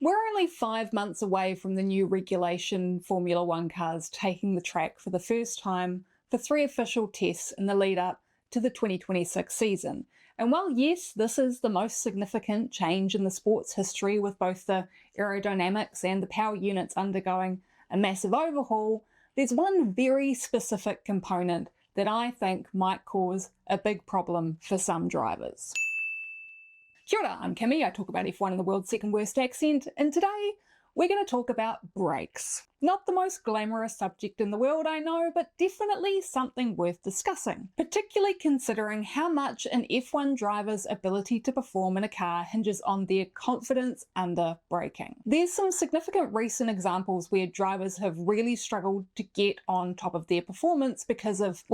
We're only 5 months away from the new regulation Formula One cars taking the track for the first time for 3 official tests in the lead up to the 2026 season. And while yes, this is the most significant change in the sport's history, with both the aerodynamics and the power units undergoing a massive overhaul, there's one very specific component that I think might cause a big problem for some drivers. Kia ora, I'm Kimmy, I talk about F1 in the world's second worst accent, and today we're going to talk about brakes. Not the most glamorous subject in the world, I know, but definitely something worth discussing, particularly considering how much an F1 driver's ability to perform in a car hinges on their confidence under braking. There's some significant recent examples where drivers have really struggled to get on top of their performance because of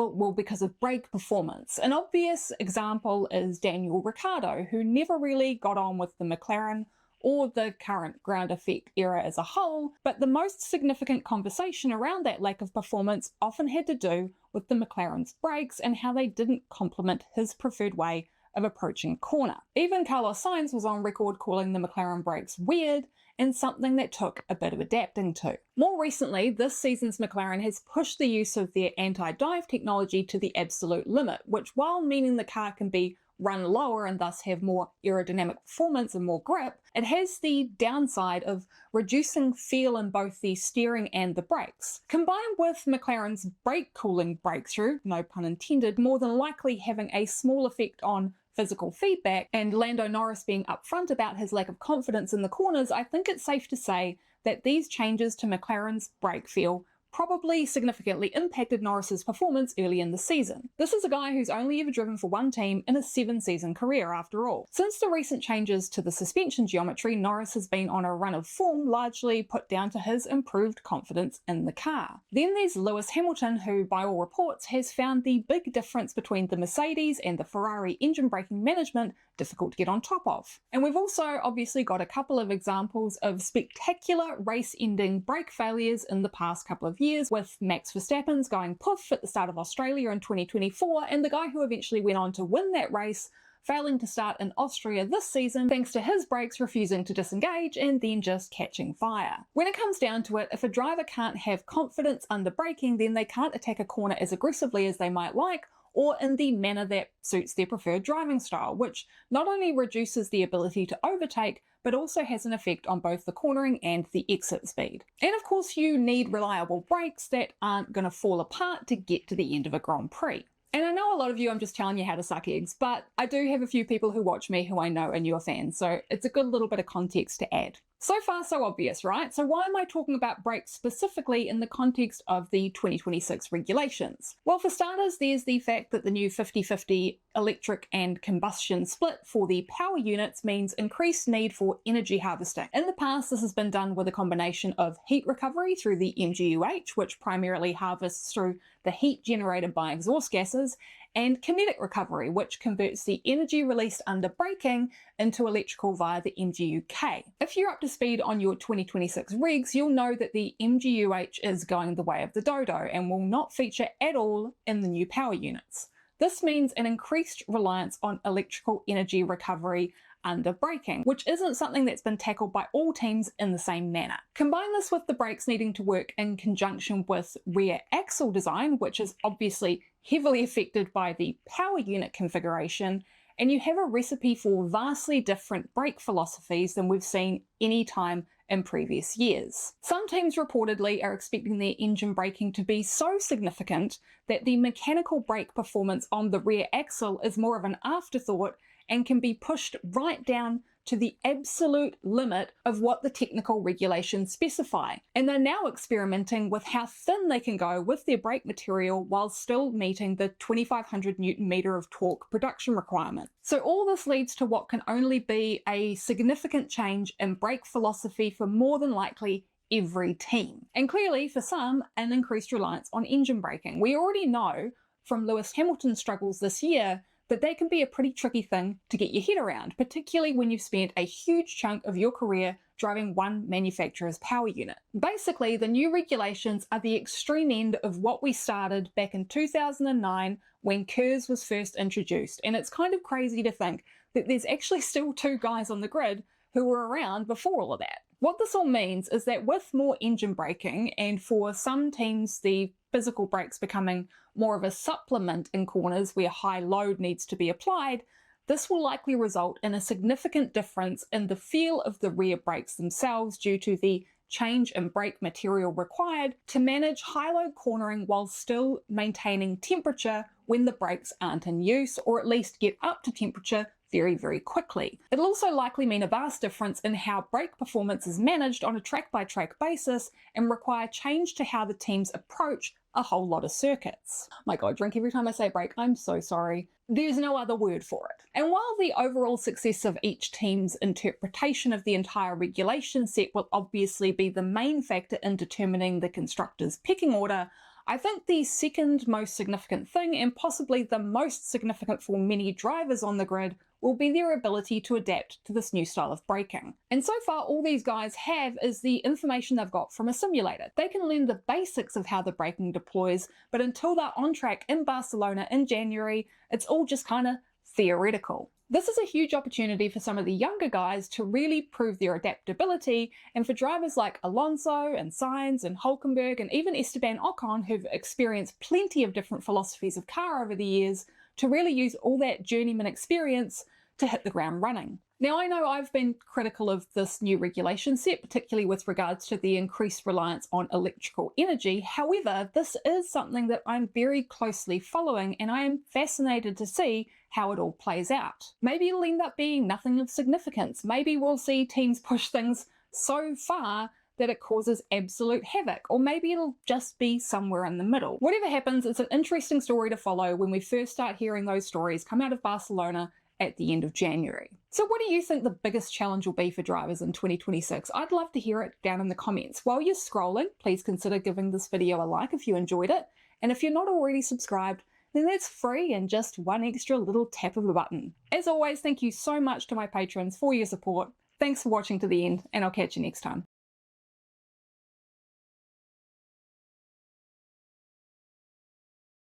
brake performance. An obvious example is Daniel Ricciardo, who never really got on with the McLaren or the current ground effect era as a whole, but the most significant conversation around that lack of performance often had to do with the McLaren's brakes and how they didn't complement his preferred way of approaching a corner. Even Carlos Sainz was on record calling the McLaren brakes weird and something that took a bit of adapting to. More recently, this season's McLaren has pushed the use of their anti-dive technology to the absolute limit, which, while meaning the car can be run lower and thus have more aerodynamic performance and more grip, it has the downside of reducing feel in both the steering and the brakes. Combined with McLaren's brake cooling breakthrough, no pun intended, more than likely having a small effect on physical feedback, and Lando Norris being upfront about his lack of confidence in the corners, I think it's safe to say that these changes to McLaren's brake feel probably significantly impacted Norris's performance early in the season. This is a guy who's only ever driven for one team in a 7-season career after all. Since the recent changes to the suspension geometry, Norris has been on a run of form largely put down to his improved confidence in the car. Then there's Lewis Hamilton, who by all reports has found the big difference between the Mercedes and the Ferrari engine braking management difficult to get on top of. And we've also obviously got a couple of examples of spectacular race-ending brake failures in the past couple of years, with Max Verstappen's going poof at the start of Australia in 2024, and the guy who eventually went on to win that race failing to start in Austria this season thanks to his brakes refusing to disengage and then just catching fire. When it comes down to it, if a driver can't have confidence under braking, then they can't attack a corner as aggressively as they might like, or in the manner that suits their preferred driving style, which not only reduces the ability to overtake, but also has an effect on both the cornering and the exit speed. And of course, you need reliable brakes that aren't going to fall apart to get to the end of a Grand Prix. And I know a lot of you, I'm just telling you how to suck eggs, but I do have a few people who watch me who I know are newer fans, so it's a good little bit of context to add. So far, so obvious, right? So why am I talking about brakes specifically in the context of the 2026 regulations? Well, for starters, there's the fact that the new 50-50 electric and combustion split for the power units means increased need for energy harvesting. In the past, this has been done with a combination of heat recovery through the MGUH, which primarily harvests through the heat generated by exhaust gases, and kinetic recovery, which converts the energy released under braking into electrical via the MGUK. If you're up to speed on your 2026 regs, you'll know that the MGUH is going the way of the dodo and will not feature at all in the new power units. This means an increased reliance on electrical energy recovery under braking, which isn't something that's been tackled by all teams in the same manner. Combine this with the brakes needing to work in conjunction with rear axle design, which is obviously heavily affected by the power unit configuration, and you have a recipe for vastly different brake philosophies than we've seen any time in previous years. Some teams reportedly are expecting their engine braking to be so significant that the mechanical brake performance on the rear axle is more of an afterthought and can be pushed right down to the absolute limit of what the technical regulations specify. And they're now experimenting with how thin they can go with their brake material while still meeting the 2500 Newton meter of torque production requirement. So all this leads to what can only be a significant change in brake philosophy for more than likely every team. And clearly for some, an increased reliance on engine braking. We already know from Lewis Hamilton's struggles this year that they can be a pretty tricky thing to get your head around, particularly when you've spent a huge chunk of your career driving one manufacturer's power unit. Basically, the new regulations are the extreme end of what we started back in 2009 when KERS was first introduced, and it's kind of crazy to think that there's actually still 2 guys on the grid who were around before all of that. What this all means is that with more engine braking, and for some teams the physical brakes becoming more of a supplement in corners where high load needs to be applied, this will likely result in a significant difference in the feel of the rear brakes themselves due to the change in brake material required to manage high-load cornering while still maintaining temperature when the brakes aren't in use, or at least get up to temperature very, very quickly. It'll also likely mean a vast difference in how brake performance is managed on a track-by-track basis and require change to how the teams approach a whole lot of circuits. My God, drink every time I say brake, I'm so sorry. There's no other word for it. And while the overall success of each team's interpretation of the entire regulation set will obviously be the main factor in determining the constructor's pecking order, I think the second most significant thing, and possibly the most significant for many drivers on the grid, will be their ability to adapt to this new style of braking. And so far, all these guys have is the information they've got from a simulator. They can learn the basics of how the braking deploys, but until they're on track in Barcelona in January, it's all just kind of theoretical. This is a huge opportunity for some of the younger guys to really prove their adaptability, and for drivers like Alonso and Sainz and Hulkenberg and even Esteban Ocon, who've experienced plenty of different philosophies of car over the years, to really use all that journeyman experience to hit the ground running. Now, I know I've been critical of this new regulation set, particularly with regards to the increased reliance on electrical energy. However, this is something that I'm very closely following, and I am fascinated to see how it all plays out. Maybe it'll end up being nothing of significance. Maybe we'll see teams push things so far that it causes absolute havoc, or maybe it'll just be somewhere in the middle. Whatever happens, it's an interesting story to follow when we first start hearing those stories come out of Barcelona at the end of January. So what do you think the biggest challenge will be for drivers in 2026? I'd love to hear it down in the comments. While you're scrolling, please consider giving this video a like if you enjoyed it. And if you're not already subscribed, then that's free and just one extra little tap of a button. As always, thank you so much to my patrons for your support. Thanks for watching to the end, and I'll catch you next time.